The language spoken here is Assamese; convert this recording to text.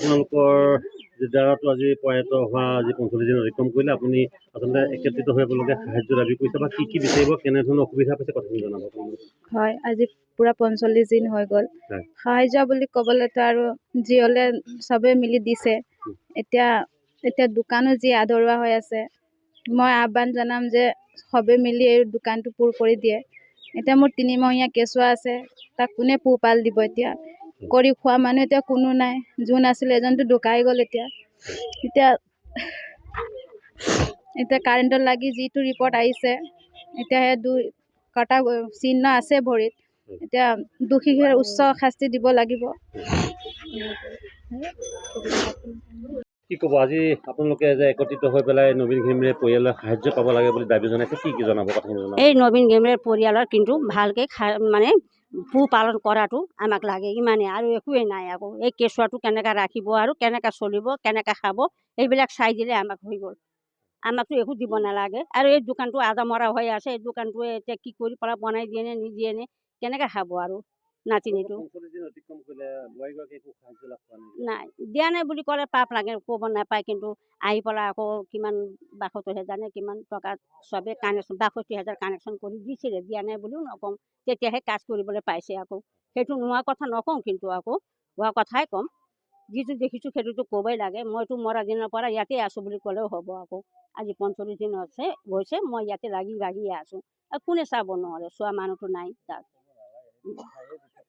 আপোনালোকৰ দ্বাৰাতো আজি প্ৰয়াত হোৱা আজি 45 দিন অতিক্ৰম কৰিলে আপুনি আচলতে একত্ৰিত হ'বলগীয়া সাহায্য দাবী কৰিছে বা কি বিচাৰিব কেনেধৰণৰ অসুবিধা পাইছে কথাখিনি জনাব। হয়, আজি পুৰা 45 দিন হৈ গ'ল। সাহায্য বুলি ক'বলৈতো আৰু যি হ'লে চবে মিলি দিছে। এতিয়া দোকানো যি আধৰুৱা হৈ আছে, মই আহ্বান জনাম যে সবে মিলি এই দোকানটো পূৰ কৰি দিয়ে। এতিয়া মোৰ 3 মহীয়া কেঁচুৱা আছে, তাক কোনে পোহপাল দিব এতিয়া? কৰি খোৱা মানুহ এতিয়া কোনো নাই। যোন আছিলে এজনটো ঢুকাই গ'ল এতিয়া কাৰেণ্টত লাগি যিটো ৰিপৰ্ট আহিছে, এতিয়া সেই কটা চিহ্ন আছে ভৰিত। এতিয়া দোষীক উচ্চ শাস্তি দিব লাগিব। কি ক'ব আজি আপোনালোকে যে একত্ৰিত হৈ পেলাই নবীন ঘেমীৰে পৰিয়ালৰ সাহায্য পাব লাগে বুলি দাবী জনাইছে, কি জনাব কথাখিনি জনাব। এই নবীন ঘেমীৰে পৰিয়ালৰ কিন্তু ভালকে মানে পোহপালন কৰাটো আমাক লাগে, ইমানেই আৰু একোৱেই নাই। আকৌ এই কেঁচুৱাটো কেনেকৈ ৰাখিব আৰু কেনেকৈ চলিব, কেনেকৈ খাব, এইবিলাক চাই দিলে আমাক হৈ গ'ল। আমাকতো একো দিব নালাগে। আৰু এই দোকানটো আধা মৰা হৈ আছে, এই দোকানটোৱে এতিয়া কি কৰি পেলাই বনাই দিয়ে নে নিদিয়ে নে, কেনেকৈ খাব আৰু নাতিনীটো। নাই দিয়া নাই বুলি ক'লে পাপ লাগে, ক'ব নাপায়। কিন্তু আহি পেলাই আকৌ কিমান 62,000 নে কিমান টকা চবে কানেকশ্যন 62,000 কানেকশ্যন কৰি দিছিলে, দিয়া নাই বুলিও নকওঁ। তেতিয়াহে কাজ কৰিবলৈ পাইছে। আকৌ সেইটো নোহোৱা কথা নকওঁ, কিন্তু আকৌ হোৱা কথাই ক'ম। যিটো দেখিছোঁ সেইটোতো ক'বই লাগে। মইতো মৰা দিনৰ পৰা ইয়াতে আছোঁ বুলি ক'লেও হ'ব। আকৌ আজি 45 দিন গৈছে, মই ইয়াতে লাগিয়ে আছোঁ। আৰু কোনে চাব নহ'লে, চোৱা মানুহটো নাই তাত।